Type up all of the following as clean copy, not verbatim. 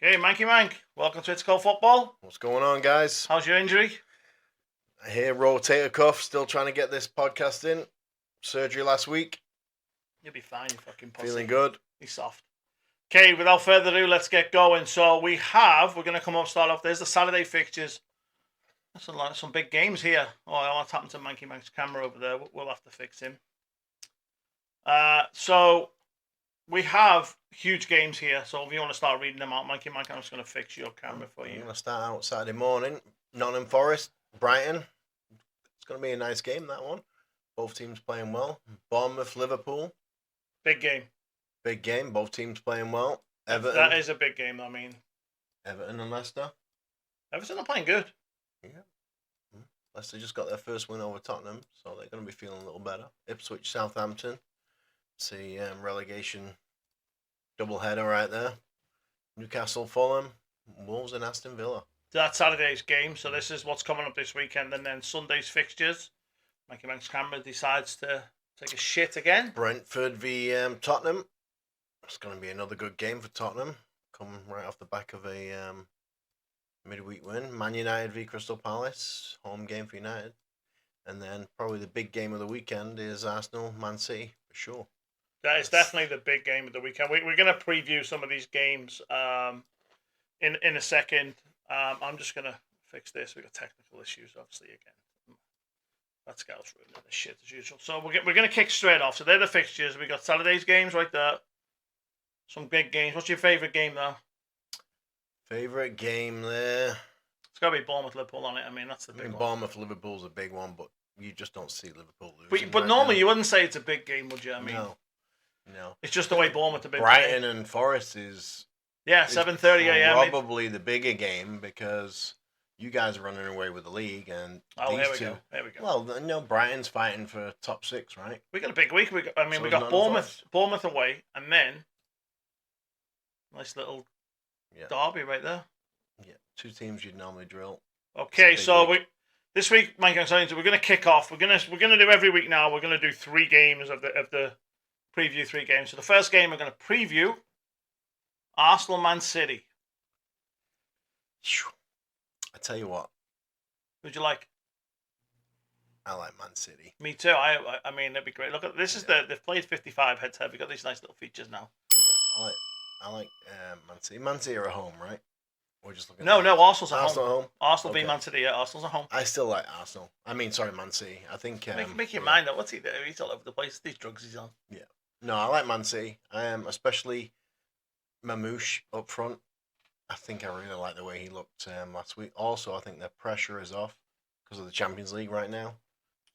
Okay, Manky Mank, welcome to It's Called Football. What's going on, guys? How's your injury? I hear rotator cuff. Still trying to get this podcast in. Surgery last week. You'll be fine, you fucking pussy. Feeling good. He's soft. Okay, without further ado, let's get going. So we're going to come up, start off. There's the Saturday fixtures. That's some big games here. Oh, what's happened to Manky Mank's camera over there? We'll have to fix him. So we have huge games here. So if you want to start reading them out, Manky Mank, I'm just going to fix your camera for you. I'm going to start out Saturday morning. Nottingham Forest, Brighton. It's going to be a nice game, that one. Both teams playing well. Bournemouth, Liverpool. Big game. Big game. Both teams playing well. Everton. That is a big game, I mean. Everton and Leicester. Everton are playing good. Yeah. Leicester just got their first win over Tottenham, so they're going to be feeling a little better. Ipswich, Southampton. See relegation doubleheader right there. Newcastle, Fulham, Wolves and Aston Villa. That's Saturday's game, so this is what's coming up this weekend, and then Sunday's fixtures. Mikey Mank's camera decides to take a shit again. Brentford v Tottenham. It's going to be another good game for Tottenham. Coming right off the back of a midweek win. Man United v Crystal Palace. Home game for United. And then probably the big game of the weekend is Arsenal, Man City, for sure. That is definitely the big game of the weekend. We're going to preview some of these games in a second. I'm just going to fix this. We've got technical issues, obviously, again. That scouts ruining this shit as usual. So we're going to kick straight off. So they're the fixtures. We got Saturday's games right there. Some big games. What's your favourite game, though? Favourite game there? It's got to be Bournemouth-Liverpool on it. I mean, that's the big one. Bournemouth-Liverpool's a big one, but you just don't see Liverpool losing. But normally you wouldn't say it's a big game, would you? I mean, no. It's just the way Bournemouth have been. Brighton and Forest is 7:30 a.m. Probably the bigger game because you guys are running away with the league, and here we go. Well, no, Brighton's fighting for top 6, right? We got a big week. We got Bournemouth away, and then nice little derby right there. Yeah, two teams you'd normally drill. Okay, so this week, Mike, I'm saying, so we're going to kick off. We're going to do every week now. We're going to do 3 games of the preview 3 games. So the first game we're going to preview Arsenal Man City. I tell you what. Who'd you like? I like Man City. Me too. I mean, that'd be great. Look at this. They've played 55 head to head. We got these nice little features now. Yeah, I like Man City. Man City are at home, right? We're just looking. No, Arsenal's at Arsenal home. Home. Arsenal beat Man City. Yeah, Arsenal's at home. I still like Arsenal. I mean, sorry, Man City. I think make your mind up. What's he doing? He's all over the place. These drugs he's on. Yeah. No, I like Man City. Especially Mamouche up front. I think I really like the way he looked last week. Also, I think the pressure is off because of the Champions League right now.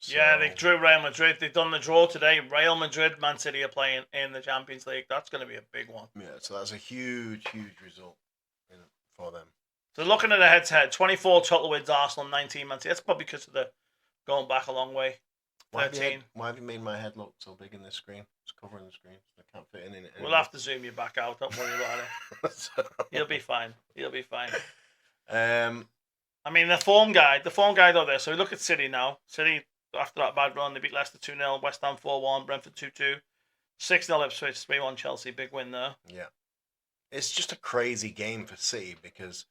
So... Yeah, they drew Real Madrid. They've done the draw today. Real Madrid, Man City are playing in the Champions League. That's going to be a big one. Yeah, so that's a huge result for them. So looking at the head-to-head, 24 total wins Arsenal, 19 Man City. That's probably because of the going back a long way. 13. Why have you made my head look so big in this screen? It's covering the screen. I can't fit in it. We'll have to zoom you back out. Don't worry about it. You'll be fine. I mean, the form guide though there. So we look at City now. City, after that bad run, they beat Leicester 2-0, West Ham 4-1, Brentford 2-2, 6-0 Ipswich, 3-1 Chelsea. Big win there. Yeah. It's just a crazy game for City because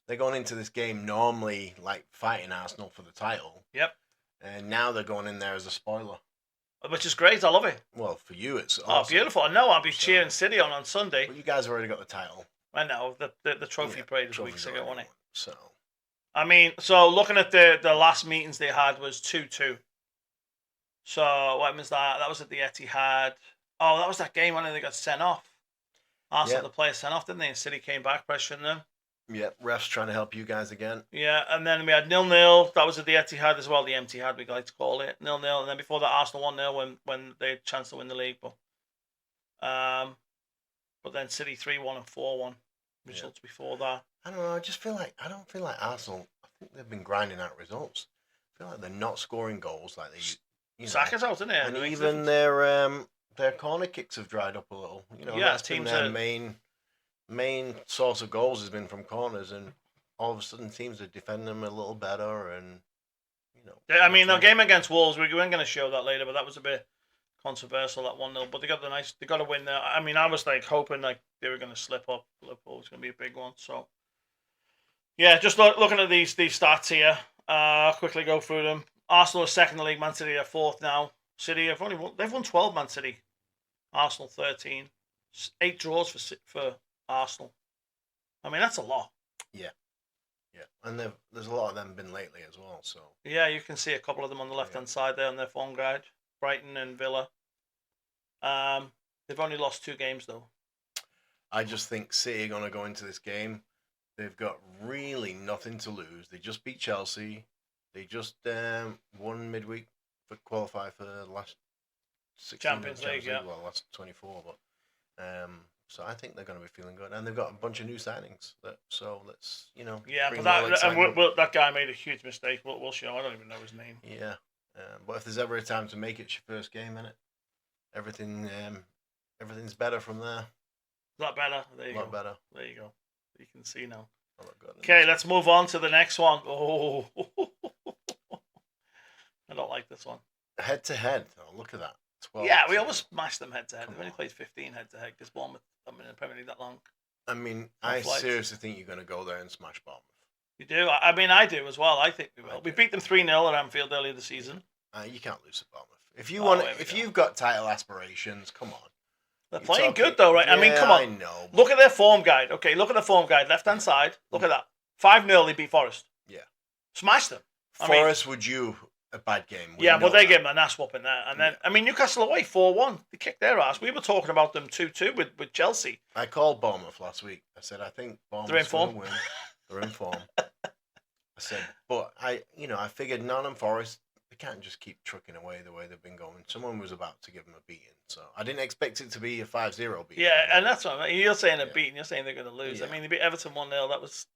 they're going into this game normally like fighting Arsenal for the title. Yep. And now they're going in there as a spoiler. Which is great. I love it. Well, for you, it's awesome. Oh, beautiful. I know. I'll be cheering City on Sunday. But you guys have already got the title. I know. The trophy parade was weeks ago, wasn't it? So. I mean, so looking at the last meetings they had was 2-2. So what was that? That was at the Etihad. Oh, that was that game when they got sent off. Arsenal, the players sent off, didn't they? And City came back, pressuring them. Yeah, refs trying to help you guys again. Yeah, and then we had 0-0. That was at the Etihad as well, the Etihad we like to call it. 0-0, and then before that Arsenal 1-0 when they had a chance to win the league. But then City 3-1 and 4-1 results before that. I don't know. I don't feel like Arsenal. I think they've been grinding out results. I feel like they're not scoring goals like they. Saka's out, isn't it? And even their corner kicks have dried up a little. That's been their main source of goals has been from corners, and all of a sudden teams are defending them a little better, and I mean, the game against Wolves, we weren't going to show that later, but that was a bit controversial that 1-0, but they got they got a win there. I mean, I was like hoping like they were going to slip up. Liverpool was going to be a big one. So yeah, just looking at these stats here. Quickly go through them. Arsenal are second in the league. Man City are fourth now. City have they've won 12. Man City, Arsenal 13, 8 draws for Arsenal. I mean, that's a lot. Yeah, and there's a lot of them been lately as well. So yeah, you can see a couple of them on the left hand side there on their form guide. Brighton and Villa. They've only lost 2 games though. I just think City are going to go into this game. They've got really nothing to lose. They just beat Chelsea. They just won midweek for qualify for the last 16 Champions League, yeah. Well, last 24, but so I think they're going to be feeling good, and they've got a bunch of new signings. So let's Yeah, bring but more that excitement. that guy made a huge mistake. We'll show. I don't even know his name. Yeah, but if there's ever a time to make it, it's your first game, innit? Everything's better from there. A lot better. There you A lot go. better. There you go. You can see now. Oh my God. Okay, let's move on to the next one. Oh, I don't like this one. Head to head. Oh, look at that. 12. Yeah, we almost smashed them head to head. Come We've only on. played 15 head to head because Bournemouth haven't been in the Premier League that long. I mean, No I flights. seriously think you're going to go there and smash Bournemouth. You do? I mean, I do as well. I think we will. I We do. beat them 3-0 at Anfield earlier this season. You can't lose to Bournemouth. If you Oh, want, there we if go. you've got title aspirations, come on. They're You're playing talking- good though, right? I mean, come Yeah, on. I know. but- Look at their form guide. Okay, look at the form guide. Left hand side. Look at that. 5-0 they beat Forest. Yeah. Smashed them. I mean- Forest would you a bad game? We Yeah, know but they that. gave them an ass whooping there. And then, I mean, Newcastle away 4-1. They kicked their ass. We were talking about them 2-2 with Chelsea. I called Bournemouth last week. I said I think Bournemouth's They're in going form. to win. They're in form. I said, but I figured Nottingham Forest, they can't just keep trucking away the way they've been going. Someone was about to give them a beating, so I didn't expect it to be a 5-0 beating. Yeah, and that's what I mean. You're saying they're Yeah. beating. You're saying they're going to lose. I Yeah. mean, they beat Everton 1-0. That was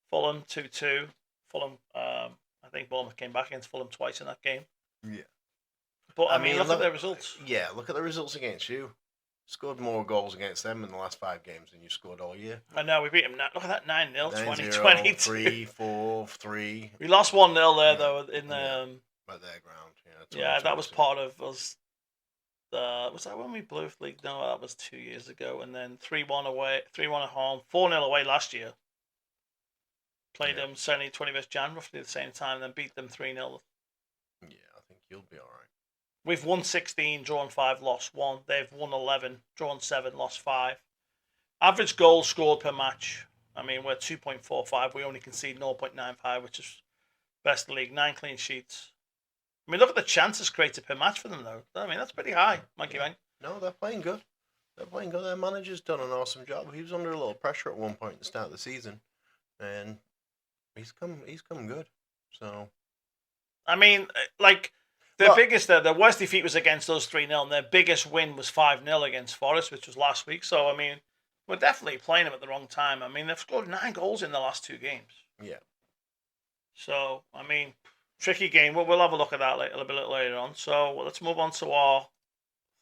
Fulham 2-2. Fulham, I think Bournemouth came back against Fulham twice in that game. Yeah. But, I mean, look at look their results. Yeah, look at the results against you. Scored more goals against them in the last 5 games than you scored all year. I know, we beat them. Look at that 9-0, 9-0, 2022. 3-4-3. We lost 1-0 there, Yeah. though, in Yeah. At their ground. Yeah, that was 2022. part of us. Was that when we blew the league? No, that was 2 years ago. And then 3-1 away, 3-1 at home, 4-0 away last year. Played Yeah. them 21st Jan, roughly at the same time, then beat them 3-0. Yeah, I think you'll be all right. We've won 16, drawn 5, lost 1. They've won 11, drawn 7, lost 5. Average goals scored per match. I mean, we're 2.45. We only concede 0.95, which is best in the league. 9 clean sheets. I mean, look at the chances created per match for them, though. I mean, that's pretty high, Mikey Yeah. Bang. No, they're playing good. They're playing good. Their manager's done an awesome job. He was under a little pressure at one point at the start of the season, and he's come good. So I mean, like, their Well- biggest, their worst defeat was against us 3-0, and their biggest win was 5-0 against Forest, which was last week. So, I mean, we're definitely playing them at the wrong time. I mean, they've scored 9 goals in the last 2 games. yeah, So, I mean, tricky game. We'll have a look at that a little bit later on. So, let's move on to our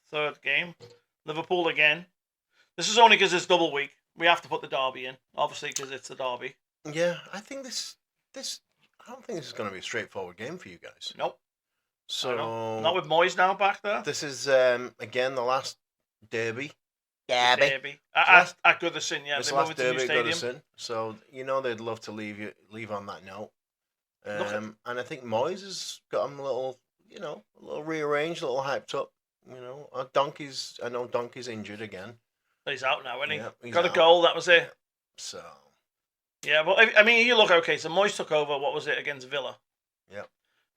third game. Liverpool again. This is only because it's double week. We have to put the derby in, obviously, because it's the derby. yeah. I think this. I don't think this is going to be a straightforward game for you guys. Nope. So Not with Moyes now back there. this is again the last derby. Derby. Last- At Goodison, yeah. This They're last moving to a new derby at stadium. Goodison. So they'd love to leave on that note. Look at- And I think Moyes has got him a little rearranged, a little hyped up. I know Donkey's injured again. He's out now, isn't he? Yeah, he's Got a out. goal, that was it. So Yeah, but I mean, you look okay. So Moyes took over, what was it, against Villa? Yeah.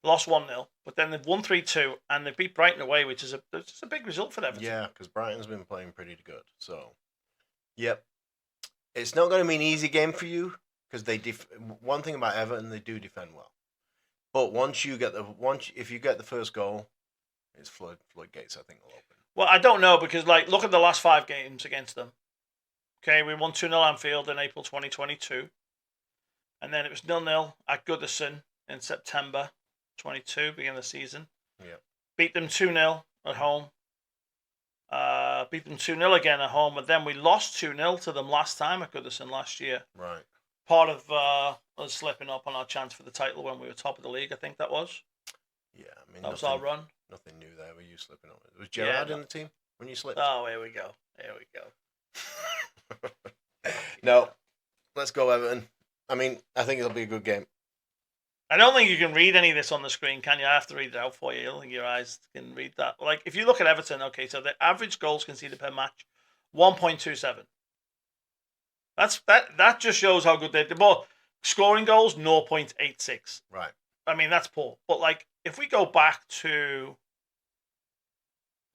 Lost 1-0, but then they've won 3-2, and they beat Brighton away, which is a big result for them. yeah, because Brighton's been playing pretty good. So, yep, it's not going to be an easy game for you because one thing about Everton, they do defend well. But if you get the first goal, it's floodgates. I think will open. Well, I don't know, because look at the last 5 games against them. Okay, we won 2-0 Anfield in April 2022, and then it was 0-0 at Goodison in September 22, beginning of the season. Yeah. Beat them 2-0 at home. Beat them 2-0 again at home, and then we lost 2-0 to them last time at Goodison last year. Right. Part of us slipping up on our chance for the title when we were top of the league, I think that was. Yeah. I mean, That was our run. Nothing new there. Were you slipping on it? Was Yeah, Gerrard no. in the team when you slipped? Oh, here we go. Here we go. No. Let's go Everton. I mean, I think it'll be a good game. I don't think you can read any of this on the screen, can you? I have to read it out for you. I don't think your eyes can read that. Like, if you look at Everton, okay, so the average goals conceded per match, 1.27. That just shows how good they're. Well, scoring goals, 0.86. Right. I mean, that's poor. But, like, if we go back to...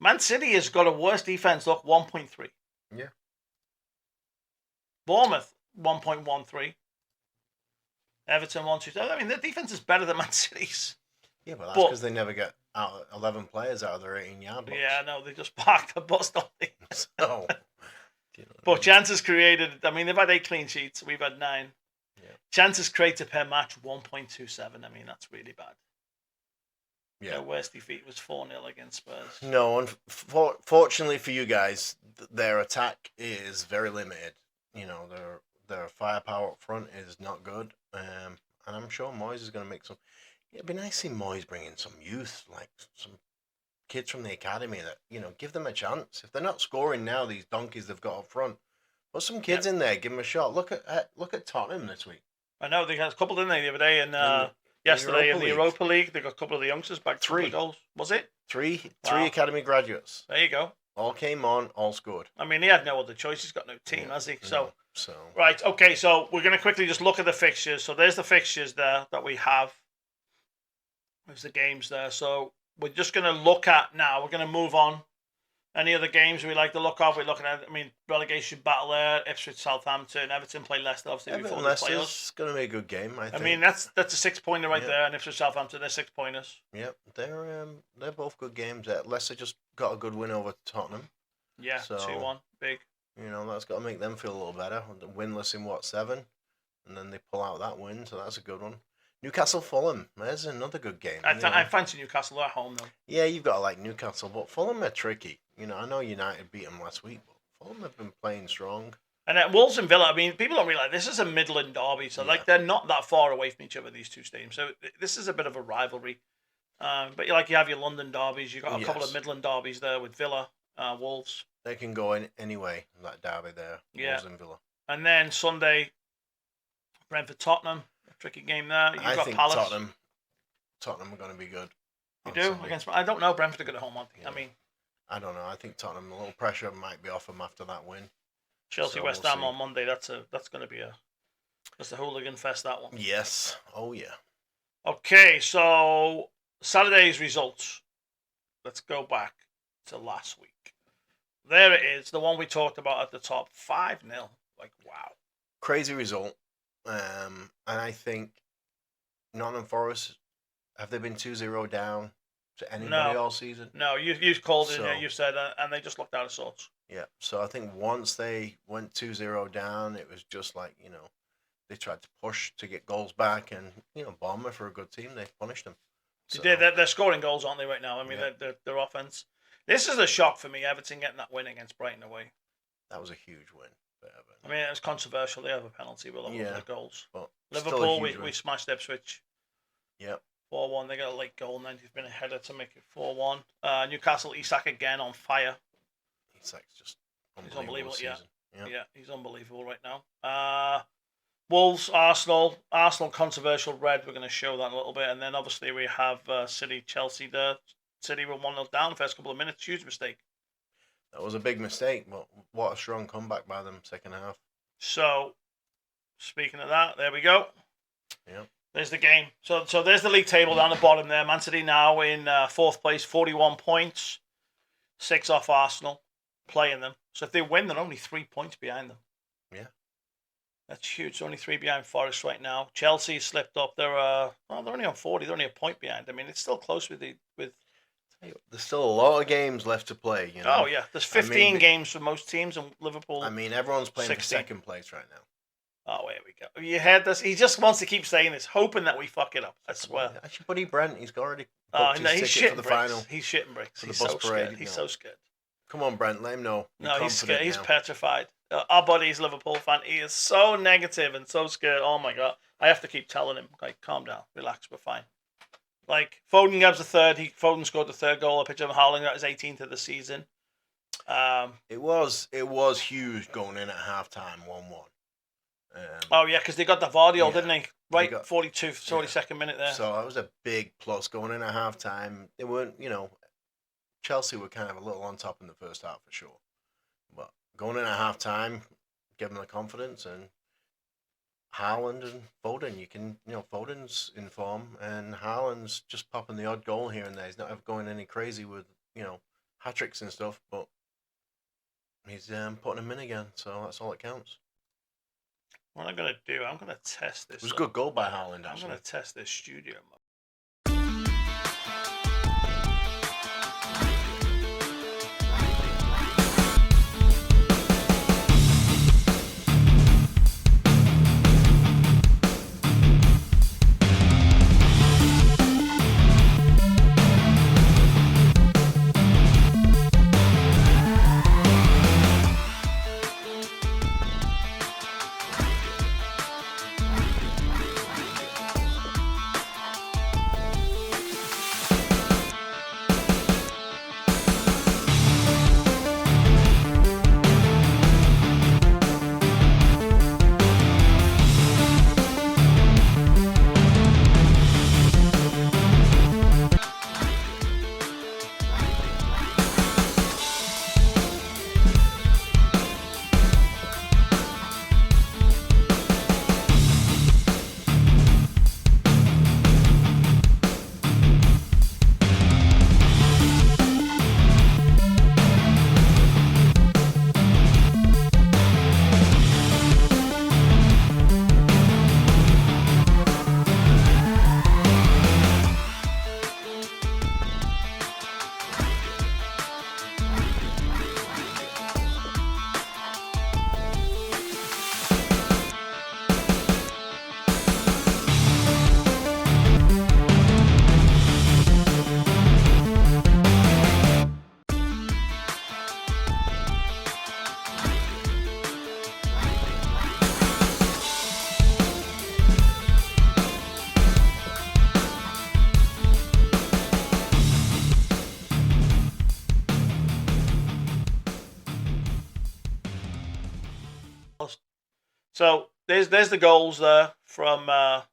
Man City has got a worse defense, look, 1.3. Yeah. Bournemouth, 1.13. Everton 1.27. I mean, their defense is better than Man City's. Yeah, but that's because they never get out 11 players out of their 18-yard box. Yeah, no, they just park the bus, don't they? So, but chances created, I mean, they've had 8 clean sheets. We've had 9. Yeah. Chances created per match, 1.27. I mean, that's really bad. Yeah. Their worst defeat was 4-0 against Spurs. No, fortunately for you guys, their attack is very limited. You know, their firepower up front is not good. And I'm sure Moyes is going to make some... It'd be nice to see Moyes bring in some youth, like some kids from the academy that, you know, give them a chance. If they're not scoring now, these donkeys they've got up front, put some kids in there, give them a shot. Look at Tottenham this week. I know, they had a couple, didn't they, the other day, and yesterday in the Europa League. They got a couple of the youngsters back. 3 goals. Was it? 3 academy graduates. There you go. All came on, all scored. I mean, he had no other choice. He's got no team, has he? So right, okay, so we're going to quickly just look at the fixtures. So there's the fixtures there that we have. There's the games there. So we're just going to look at now. We're going to move on. Any other games we like to look at? We're looking at, I mean, relegation battle there. Ipswich, Southampton, Everton play Leicester, obviously, Everton, before the playoffs. Leicester's going to be a good game, I think. I mean, that's a 6-pointer right there, and Ipswich, Southampton, they're 6-pointers. Yep, they're both good games. Leicester just got a good win over Tottenham. Yeah, so, 2-1, big. You know, that's got to make them feel a little better. Winless in, 7? And then they pull out that win, so that's a good one. Newcastle, Fulham, there's another good game. I fancy Newcastle at home, though. Yeah, you've got to like Newcastle, but Fulham are tricky. You know, I know United beat them last week, but Fulham have been playing strong. And at Wolves and Villa, I mean, people don't realise this is a Midland derby, so like they're not that far away from each other, these two stadiums. So this is a bit of a rivalry. But you have your London derbies, you've got a couple of Midland derbies there with Villa, Wolves. They can go in anyway, that derby there, Wolves and Villa. And then Sunday, Brentford, Tottenham, a tricky game there. I think Palace. Tottenham are going to be good. You do? Against, I don't know, Brentford are good at home, aren't they? Yeah. I mean... I don't know. I think Tottenham, a little pressure might be off them after that win. Chelsea, West Ham on Monday. That's going to be that's the hooligan fest, that one. Yes. Oh yeah. Okay, so Saturday's results. Let's go back to last week. There it is, the one we talked about at the top, 5-0. Like, wow. Crazy result. And I think Nottingham Forest, have they been 2-0 down to anybody all season? No, you've called it, you said, and they just looked out of sorts. Yeah, so I think once they went 2-0 down, it was just like, you know, they tried to push to get goals back, and, you know, Bournemouth are a good team. They punished them. So, they're scoring goals, aren't they, right now? I mean, their offense. This is a shock for me, Everton getting that win against Brighton away. That was a huge win for Everton. I mean, it was controversial. They have a penalty with all of the goals. But Liverpool, we smashed Ipswich. Yep. 4-1. They got a late goal, 90th minute header to make it 4-1. Newcastle, Isak again on fire. Isak's just unbelievable. Season. Yeah, he's unbelievable right now. Wolves, Arsenal controversial red. We're going to show that a little bit, and then obviously we have City, Chelsea. There, City were 1-0 down the first couple of minutes. Huge mistake. That was a big mistake, but what a strong comeback by them second half. So, speaking of that, there we go. Yeah. There's the game. So there's the league table down the bottom there. Man City now in fourth place, 41 points, 6 off Arsenal, playing them. So if they win, they're only 3 points behind them. Yeah. That's huge. They're only 3 behind Forest right now. Chelsea slipped up. They're only on 40. They're only a point behind. I mean, it's still close with. There's still a lot of games left to play. You know. Oh yeah, there's 15 games for most teams, and Liverpool. I mean, everyone's playing 16. for second place right now. Oh, here we go. You heard this? He just wants to keep saying this, hoping that we fuck it up. I swear. Actually, buddy Brent, he's already booked his ticket for the final. He's shitting bricks. He's bus so parade, scared. He's so scared. Come on, Brent, let him know. No, he's scared. He's petrified. Our buddy's a Liverpool fan. He is so negative and so scared. Oh my god! I have to keep telling him, like, calm down, relax, we're fine. Like Foden gives the third. Foden scored the third goal. I picture him Haaland got his 18th of the season. It was huge going in at halftime, 1-1. Oh yeah, because they got the Vardy, yeah, didn't they? Right, 42nd minute there. So that was a big plus going in at halftime. They weren't, Chelsea were kind of a little on top in the first half for sure, but going in at halftime, give them the confidence, and Haaland and Foden, Foden's in form, and Haaland's just popping the odd goal here and there. He's not ever going any crazy with hat tricks and stuff, but he's putting them in again, so that's all that counts. What I'm gonna do, I'm gonna test this. It was a good goal by Haaland, actually. I'm gonna test this studio mode. So there's the goals there from. I'll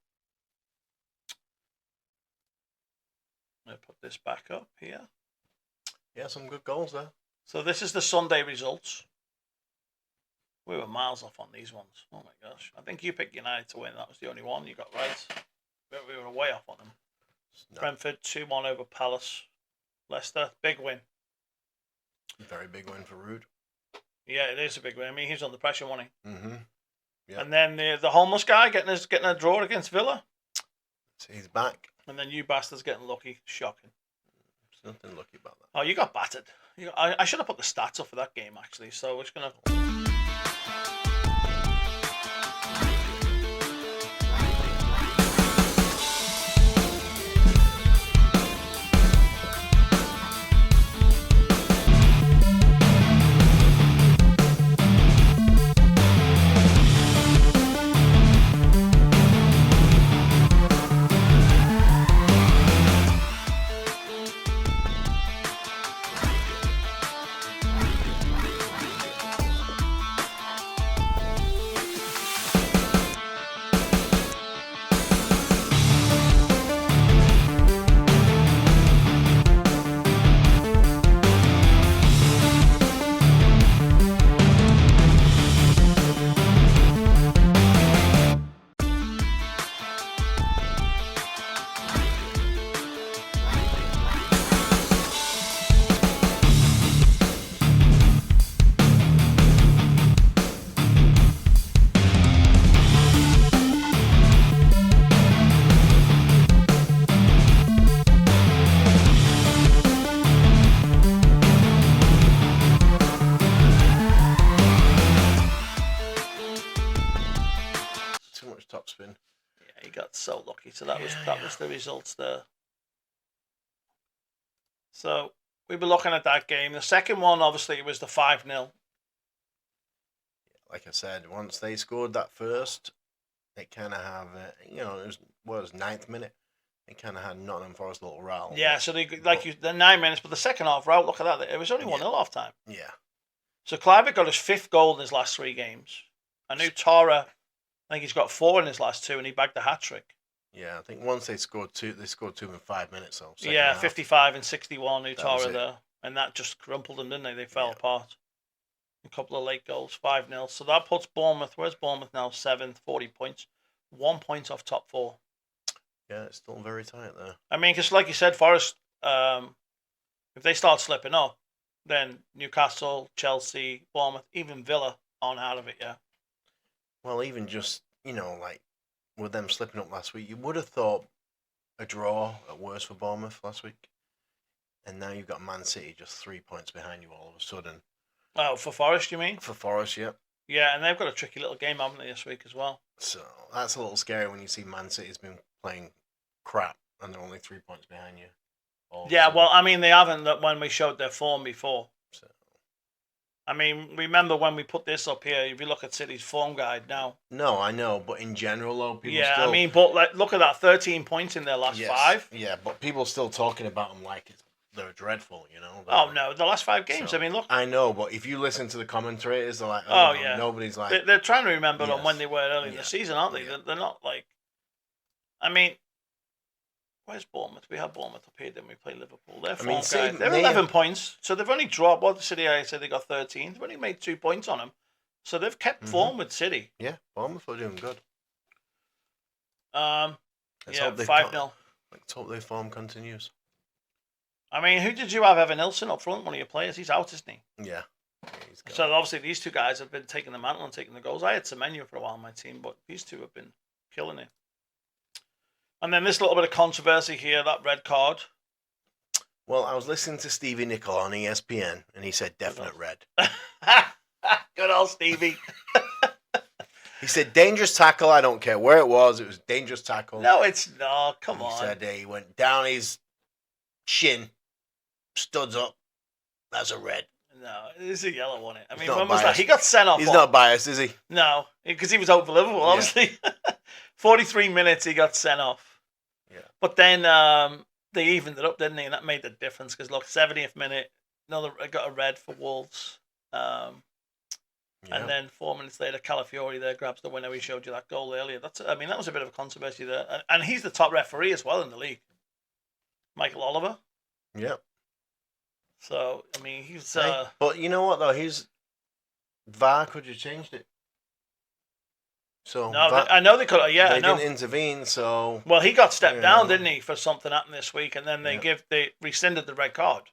put this back up here. Yeah, some good goals there. So this is the Sunday results. We were miles off on these ones. Oh my gosh! I think you picked United to win. That was the only one you got right. But we were way off on them. No. Brentford 2-1 over Palace. Leicester, big win. Very big win for Ruud. Yeah, it is a big win. I mean, he's under pressure, wasn't he? Mm-hmm. Yep. And then the homeless guy getting a draw against Villa. So he's back. And then you bastards getting lucky. Shocking. There's nothing lucky about that. Oh, you got battered. I should have put the stats up for that game, actually. So we're just going to... Topspin. Yeah, he got so lucky. So that was the results there. So we were looking at that game. The second one, obviously, was the 5-0. Like I said, once they scored that first, they kind of have, it was 9th minute. They kind of had Nottingham Forest a little rattle. Yeah, so the 9 minutes, but the second half, right? Look at that. It was only 1-0 half time. Yeah. So Clive got his 5th goal in his last 3 games. I knew Tara, I think he's got 4 in his last 2, and he bagged the hat trick. Yeah, I think once they scored 2 in 5 minutes. So yeah, half. 55 and 61, New That Tara was it. there. And that just crumpled them, didn't they? They fell Yeah. apart. A couple of late goals, 5-0. So that puts Bournemouth, where's Bournemouth now? 7th, 40 points. 1 point off top 4. Yeah, it's still very tight there. I mean, because like you said, Forest, if they start slipping up, then Newcastle, Chelsea, Bournemouth, even Villa aren't out of it yet. Well, even just, like with them slipping up last week, you would have thought a draw at worst for Bournemouth last week. And now you've got Man City just 3 points behind you all of a sudden. Oh, for Forest, you mean? For Forest, yeah. Yeah, and they've got a tricky little game, haven't they, this week as well? So that's a little scary when you see Man City's been playing crap and they're only 3 points behind you. Yeah, well, I mean, they haven't when we showed their form before. So. I mean, remember when we put this up here, if you look at City's form guide now. No, I know, but in general, though, people I mean, but look at that, 13 points in their last 5. Yeah, but people still talking about them like they're dreadful, Oh, no, the last 5 games, so, I mean, look. I know, but if you listen to the commentators, they're like, yeah. Nobody's like... They're trying to remember them when they were early in the season, aren't they? Yeah. They're not like... I mean... Where's Bournemouth? We have Bournemouth up here, then we play Liverpool. They're 11 points, so they've only dropped. What City? I said they got 13. They've only made 2 points on them, so they've kept form with City. Yeah, Bournemouth are doing good. 5-0. Let's hope their form continues. I mean, who did you have? Evan Nilsson up front, one of your players. He's out, isn't he? Yeah. So obviously these 2 guys have been taking the mantle and taking the goals. I had Semenyo for a while on my team, but these 2 have been killing it. And then this little bit of controversy here, that red card. Well, I was listening to Stevie Nicol on ESPN, and he said definite red. Good old Stevie. He said dangerous tackle. I don't care where it was dangerous tackle. No, it's not. Come on. He said he went down his shin, studs up. That's a red. No, it's a yellow one. I mean, when was that? He got sent off. He's not biased, is he? No, because he was out for Liverpool, obviously. 43 minutes, he got sent off. Yeah. But then they evened it up, didn't they? And that made the difference because, look, 70th minute, got a red for Wolves. And then 4 minutes later, Calafiori there grabs the winner. We showed you that goal earlier. That was a bit of a controversy there. And he's the top referee as well in the league. Michael Oliver. Yeah. So, I mean, he's... But you know what, though? VAR could have changed it. So no, I know they could have, They didn't intervene, so... Well, he got stepped down, didn't he, for something happened this week, and then they rescinded the red card.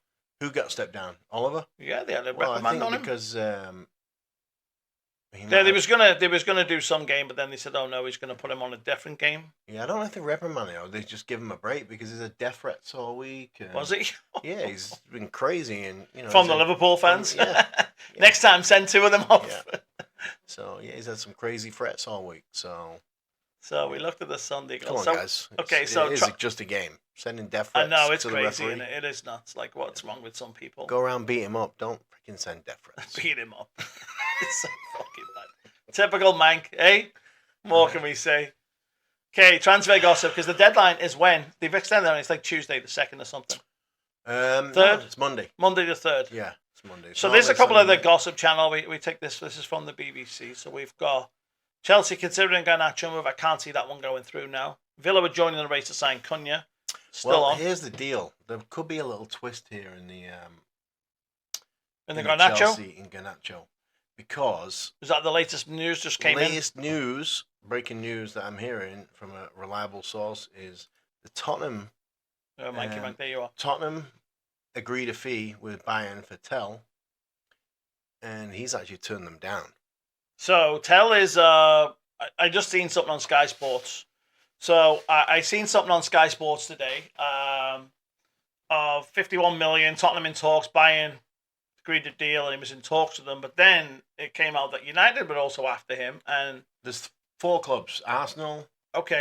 Who got stepped down? Oliver? Yeah, they had a reprimand on him. Because... they was gonna do some game, but then they said, "Oh no, he's gonna put him on a different game." Yeah, I don't know if they reprimanded him. They just give him a break because he's a death threats all week. Was he? Yeah, he's been crazy, and from the Liverpool fans. Next time, send 2 of them off. Yeah. So he's had some crazy threats all week. So we looked at the Sunday. Come on, guys. Okay, it is just a game. Sending death threats. I know it's to crazy, the and it is nuts. Like, what's wrong with some people? Go around, beat him up. Don't freaking send death threats. Beat him up. It's so fucking bad. Typical Mank, eh? More can we say? Okay, transfer gossip, because the deadline is when? They've extended it, it's like Tuesday the 2nd or something. 3rd? No, it's Monday. Monday the 3rd. Yeah, it's Monday. So there's a couple of the gossip channel. We take this is from the BBC. So we've got Chelsea considering Garnacho move. I can't see that one going through now. Villa were joining the race to sign Cunha. Still on. Here's the deal. There could be a little twist here in the Garnacho? Chelsea in Garnacho. Because... Is that the latest news just came in? Latest news, breaking news that I'm hearing from a reliable source is the Tottenham... Mikey, there you are. Tottenham agreed a fee with Bayern for Tell, and he's actually turned them down. So Tell is... I just seen something on Sky Sports. So I seen something on Sky Sports today of 51 million, Tottenham in talks, Bayern agreed to deal, and he was in talks with them. But then it came out that United were also after him, and there's 4 clubs: Arsenal,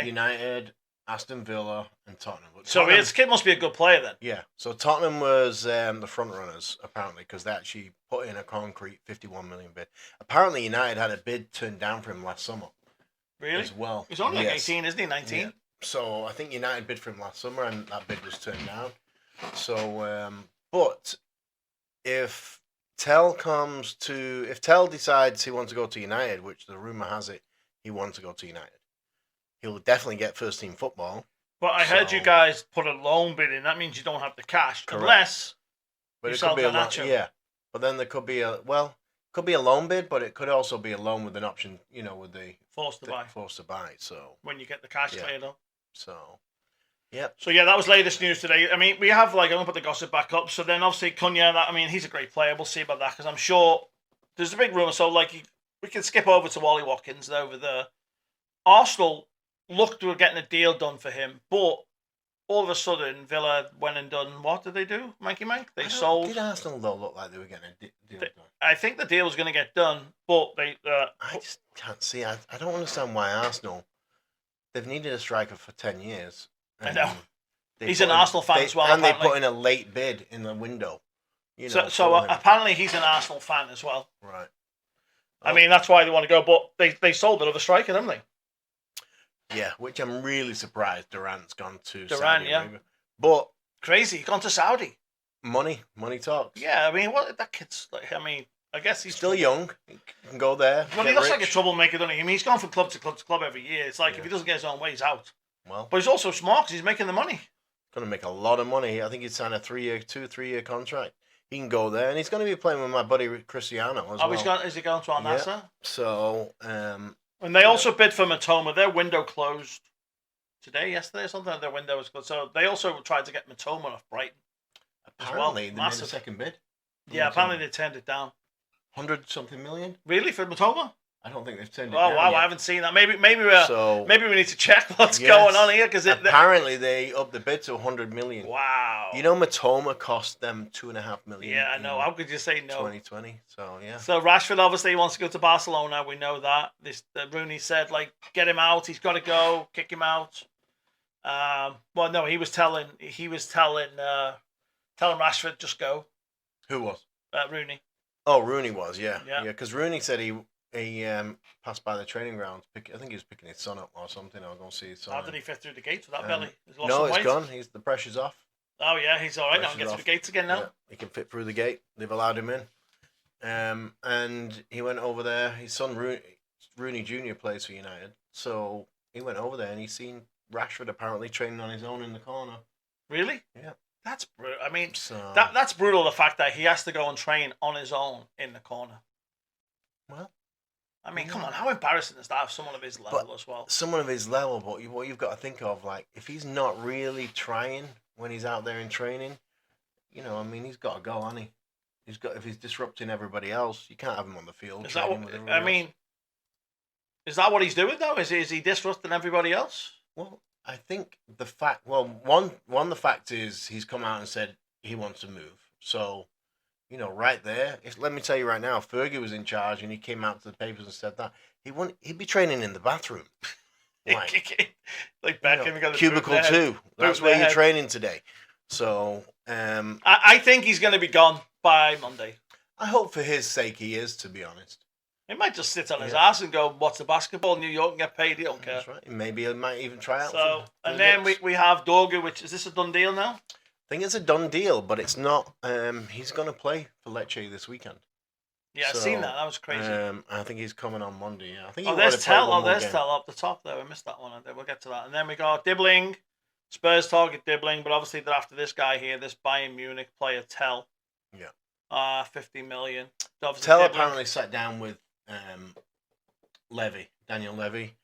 United, Aston Villa, and Tottenham. So his kid must be a good player then. Yeah. So Tottenham was the front runners apparently because they actually put in a concrete 51 million bid. Apparently United had a bid turned down for him last summer. Really? As well. He's only like 18, isn't he? 19. Yeah. So I think United bid for him last summer, and that bid was turned down. So, but if if Tell decides he wants to go to United, which the rumor has it he wants to go to United, he'll definitely get first team football. But I heard you So- guys put a loan bid in. That means you don't have the cash, Correct. unless But You it sell could be Garnacho. yeah. But then there could be could be a loan bid, but it could also be a loan with an option, with the forced to buy forced to buy. So when you get the cash Yeah. cleared up. Yep. So yeah, that was latest news today. I mean, we have I'm gonna put the gossip back up. So then obviously Cunha, he's a great player. We'll see about that because I'm sure there's a big rumor. So we can skip over to Wally Watkins over there. Arsenal looked to getting a deal done for him, but all of a sudden Villa went and done what did they do, Mikey Mike? They sold. Did Arsenal though look like they were getting a deal done? I think the deal was going to get done, but they. I just can't see. I don't understand why Arsenal. They've needed a striker for 10 years. I know. They He's put an in- Arsenal fan they- as well, And they apparently. put in a late bid in the window. So for him. apparently he's an Arsenal fan as well. Right. I mean, that's why they want to go, but they sold another striker, haven't they? Yeah, which I'm really surprised Durant's gone to Durant, Saudi yeah. Arabia. But Crazy. He's gone to Saudi. money talks. Yeah, I mean, what that kid's like. I mean, I guess he's Still young. He can go there. Well, he get looks like a rich. troublemaker, doesn't he? I mean, he's gone from club to club to club every year. It's like Yeah. if he doesn't get his own way, he's out. Well, But he's also smart because he's making the money. going to make a lot of money. I think he's signed a 3-year contract. He can go there, and he's going to be playing with my buddy Cristiano as well. Is he going to Al Yeah. Nassr? So, And they also bid for Matoma. Their window closed yesterday or something. Their window was closed. So they also tried to get Matoma off Brighton. apparently they made a massive. second bid. Yeah, apparently they turned it down. 100-something million. Really for Matoma? I don't think they've turned it Oh down wow, yet. I haven't seen that. Maybe So maybe we need to check what's Yes. going on here because apparently they upped the bid to 100 million. wow. You know, Matoma cost them 2.5 million. Yeah, I know. How could you say no? 2020. So yeah. So Rashford obviously wants to go to Barcelona. We know that. Rooney said get him out. He's got to go. Kick him out. Well, no, he was telling Rashford just go. Who was? Rooney. Oh, Rooney was. Yeah. Yeah. Because Rooney said he passed by the training ground. I think he was picking his son up or something. I'll go see his son. How did he fit through the gates with that Um, belly? He's lost No, some it's weight. gone. The pressure's off. Oh yeah, he's all right now. Pressure's Get through off. the gates again now. Yeah, he can fit through the gate. They've allowed him in. And he went over there. His son Rooney Jr. plays for United, so he went over there and he's seen Rashford apparently training on his own in the corner. Really? Yeah. That's brutal. I mean, So that's brutal. The fact that he has to go and train on his own in the corner. well, I mean, Yeah. come on, how embarrassing is that for someone of his level as well? someone of his level, but what you've got to think of, if he's not really trying when he's out there in training, I mean, he's got to go, hasn't he? If he's disrupting everybody else, you can't have him on the field. Is that training what, with I everybody else. mean? Is that what he's doing though? Is he disrupting everybody else? Well, I think the fact, the fact is he's come out and said he wants to move. So, right there, let me tell you right now, if Fergie was in charge and he came out to the papers and said that, he'd be training in the bathroom. Like Beckham, got the Cubicle boot in the head. 2. That's in where the you're head. training today. So, I think he's going to be gone by Monday. I hope for his sake he is, to be honest. He might just sit on his Yeah. ass and go, "What's the basketball? New York and get paid. He don't care." That's right. Maybe he might even try out. So, for and the then Knicks. we have Dorgu, which is this a done deal now? I think it's a done deal, but it's not. He's going to play for Lecce this weekend. Yeah, I've So, seen that. That was crazy. I think he's coming on Monday. Yeah, I think. Oh, he there's wanted to play Tell. one Oh, more there's game. Tell up the top there. We missed that one. We'll get to that. And then we got Dibbling. Spurs target Dibbling, but obviously they're after this guy here, this Bayern Munich player Tell. Yeah. 50 million. Obviously Tell Dibbling- apparently sat down with Daniel Levy,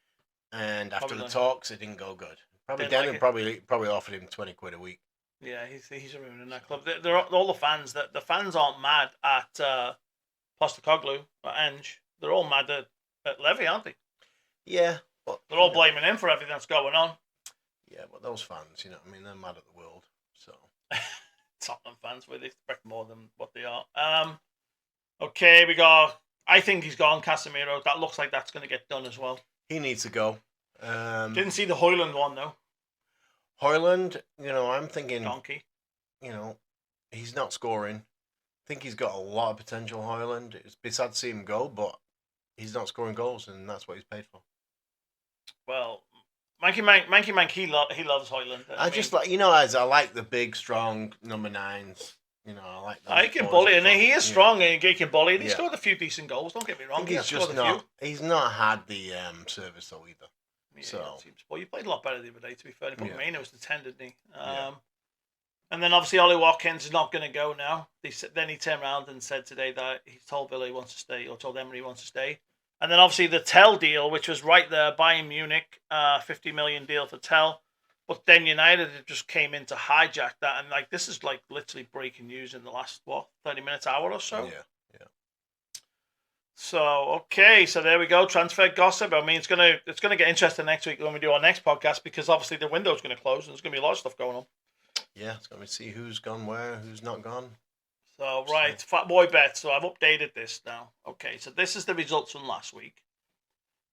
and after Probably the not. talks, it didn't go good. Probably Didn't like Daniel it. probably offered him 20 quid a week. Yeah, he's ruining that club. They're all the fans. The fans aren't mad at Postecoglou or Ange. They're all mad at Levy, aren't they? Yeah, but They're all blaming him for everything that's going on. Yeah, but those fans, I mean, they're mad at the world. So Tottenham fans, where they expect more than what they are. Okay, we got. I think he's gone, Casemiro. That looks like that's going to get done as well. he needs to go. Didn't see the Hoyland one though. Hoyland, I'm thinking, Donkey. he's not scoring. I think he's got a lot of potential, Hoyland. It's been sad to see him go, but he's not scoring goals, and that's what he's paid for. Well, Manky Mank, he loves Hoyland. I just like, as I like the big, strong number 9s. I like those. He can boys bully, up and front. he is strong, and he can bully. And he Yeah. scored a few decent goals. Don't get me I wrong. think He he's has just scored a few. not. He's not had the service though either. Yeah, So. well, you played a lot better the other day. To be fair, but Maino was the 10, didn't he? Yeah. And then obviously Ollie Watkins is not going to go now. Then he turned around and said today that he told Villa he wants to stay, or told Emery he wants to stay. And then obviously the Tell deal, which was right there, Bayern Munich, 50 million deal for Tell. But then United just came in to hijack that, and like this is like literally breaking news in the last 30 minutes, hour or so. Yeah. So okay, so there we go. Transfer gossip. I mean, it's gonna get interesting next week when we do our next podcast, because obviously the window's gonna close and there's gonna be a lot of stuff going on. Yeah, it's gonna be see who's gone where, who's not gone. So right, Fat Boy Bet. So I've updated this now. Okay, so this is the results from last week.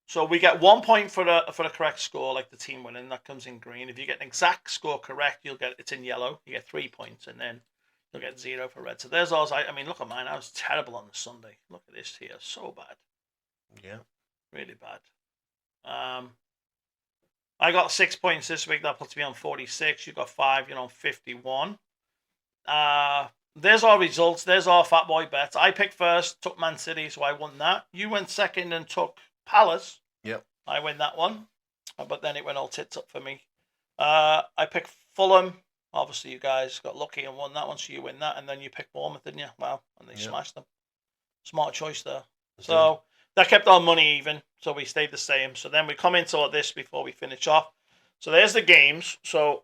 So we get 1 point for the correct score, like the team winning. That comes in green. If you get an exact score correct, it's in yellow. You get 3 points, and then you'll get 0 for red. So there's ours. I mean, look at mine. I was terrible on the Sunday. Look at this here. So bad. Yeah. Really bad. I got 6 points this week. That puts me on 46. You got 5. You're on 51. There's our results. There's our Fat Boy bets. I picked first, took Man City, so I won that. You went second and took Palace. Yep. I win that one. But then it went all tits up for me. I picked Fulham. Obviously, you guys got lucky and won that one, so you win that. And then you picked Bournemouth, didn't you? Wow. And they smashed them. Smart choice there. So that kept our money even. So we stayed the same. So then we come into this before we finish off. So there's the games. So,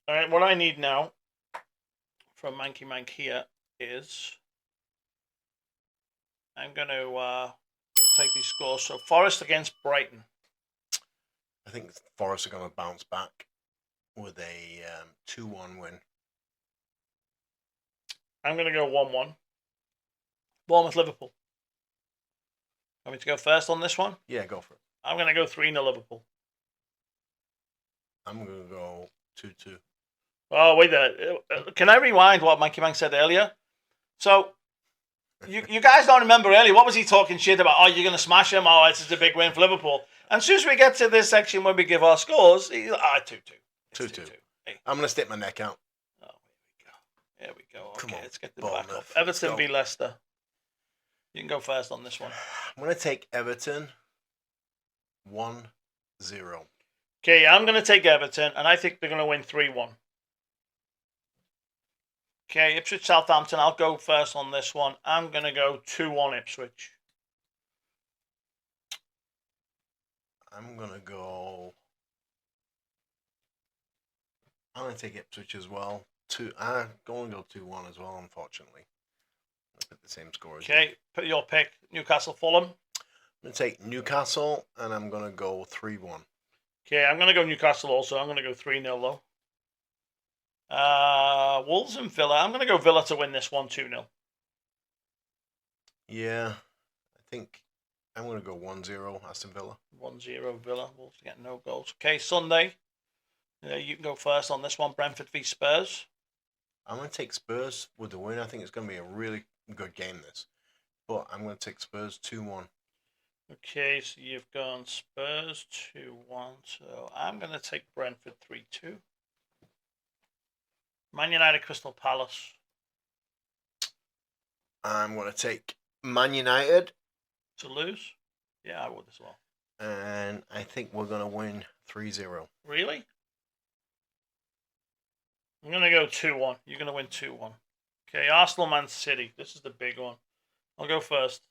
all right, what I need now from Manky Mank here is I'm going to take these scores. So Forest against Brighton. I think Forest are going to bounce back with a 2-1 win. I'm going to go 1-1. Bournemouth Liverpool. Want me to go first on this one? Yeah, go for it. I'm going to go 3-0 Liverpool. I'm going to go 2-2. Oh, wait there. Can I rewind what Manky Mank said earlier? So, you guys don't remember earlier. What was he talking shit about? Oh, you're going to smash him? Oh, this is a big win for Liverpool. And as soon as we get to this section where we give our scores, he's like, 2-2. 2-2. Hey. I'm going to stick my neck out. Oh, here we go. Okay, Come on, let's get the back up. Bournemouth. Everton v Leicester. You can go first on this one. I'm going to take Everton 1-0. Okay, I'm going to take Everton, and I think they're going to win 3-1. Okay, Ipswich Southampton. I'll go first on this one. I'm going to go 2-1 Ipswich. I'm going to take Ipswich as well. I'm going to go 2-1 as well, unfortunately. I'll put the same score as you. Okay, put your pick. Newcastle Fulham. I'm going to take Newcastle, and I'm going to go 3-1. Okay, I'm going to go Newcastle also. I'm going to go 3-0 though. Wolves and Villa. I'm going to go Villa to win this one 2-0. Yeah, I think I'm going to go 1-0 Aston Villa. 1-0 Villa. Wolves get no goals. Okay, Sunday. You can go first on this one. Brentford v Spurs. I'm going to take Spurs with the win. I think it's going to be a really good game, this. But I'm going to take Spurs 2-1. Okay, so you've gone Spurs 2-1. So I'm going to take Brentford 3-2. Man United Crystal Palace. I'm going to take Man United. To lose? Yeah, I would as well. And I think we're going to win 3-0. Really? I'm going to go 2-1. You're going to win 2-1. Okay, Arsenal Man City. This is the big one. I'll go first.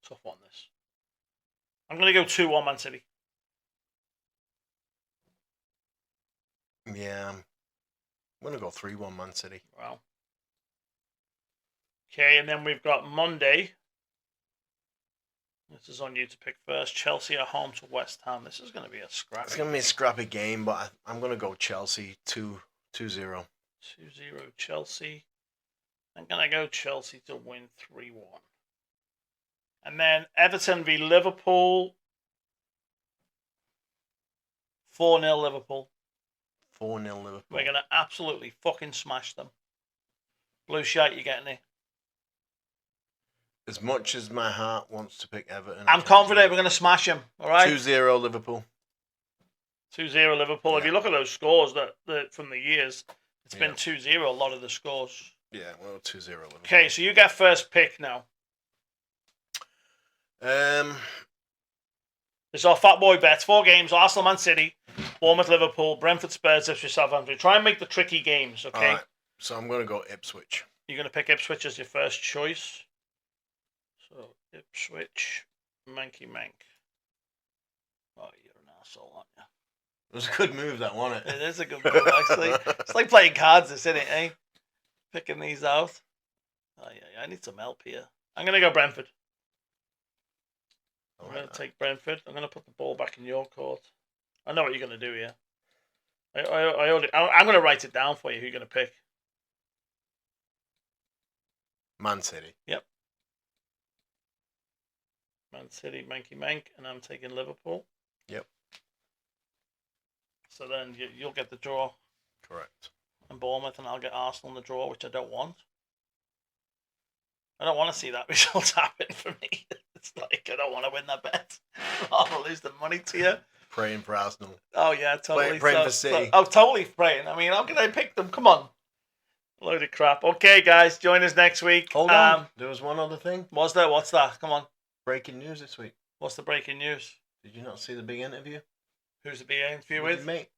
Tough one, this. I'm going to go 2-1 Man City. Yeah, I'm going to go 3-1 Man City. Wow. Okay, and then we've got Monday. This is on you to pick first. Chelsea at home to West Ham. This is going to be a scrappy. It's going to be a scrappy game, but I'm going to go Chelsea 2-0. 2-0 Chelsea. I'm going to go Chelsea to win 3-1. And then Everton v Liverpool. 4-0 Liverpool. 4-0 Liverpool. We're going to absolutely fucking smash them. Blue shirt, you getting it? As much as my heart wants to pick Everton, I'm confident we're going to smash them. All right? 2-0 Liverpool. 2-0 Liverpool. If Yeah. you look at those scores that from the years, it's been Yeah. 2-0 a lot of the scores. Yeah, well, 2-0 Liverpool. Okay, so you get first pick now. This is our Fat Boy bets. 4 games: Arsenal, Man City, Bournemouth, Liverpool, Brentford, Spurs, Ipswich, Southampton. Try and make the tricky games, okay? All right. So I'm going to go Ipswich. You're going to pick Ipswich as your first choice. So, Ipswich, Manky Mank. Oh, you're an asshole, aren't you? It was a good move, that, wasn't it? It is a good move, actually. It's like playing cards, isn't it, eh? Picking these out. Oh, yeah, I need some help here. I'm going to go Brentford. I'm going to take Brentford. I'm going to put the ball back in your court. I know what you're going to do here. I'm going to write it down for you who you're going to pick. Man City. Yep. Man City, Manky Mank, and I'm taking Liverpool. Yep. So then you'll get the draw. Correct. And Bournemouth, and I'll get Arsenal in the draw, which I don't want. I don't want to see that result happen for me. It's like, I don't want to win that bet. I'll lose the money to you. Praying for Arsenal. Oh, yeah, totally. Praying for City. Totally praying. I mean, how can I pick them? Come on. Load of crap. Okay, guys, join us next week. Hold on. There was one other thing. Was there? What's that? Come on. Breaking news this week. What's the breaking news? Did you not see the big interview? Who's the big interview With with? your mate.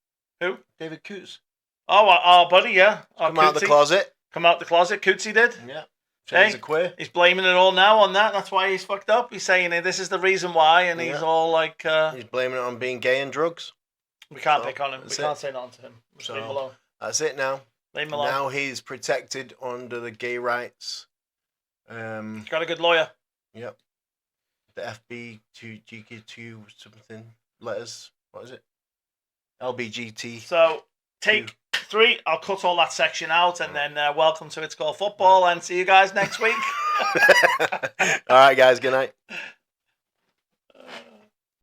Who? David Coots. Oh, our buddy, yeah. Come out of the closet. Come out the closet. Cootsy did. Yeah. Hey. He's a queer. He's blaming it all now on that. That's why he's fucked up. He's saying this is the reason why, and he's Yeah. all like, He's blaming it on being gay and drugs. we can't So, pick on him. We that's can't it. say nothing to him. Just So, leave him alone. That's it now. Leave him alone. Now he's protected under the gay rights. He's got a good lawyer. Yep. The FB2 GQ2 something letters. What is it? LBGT. So take 3. I'll cut all that section out, and then welcome to It's Called Football, and see you guys next week. All right, guys. Good night.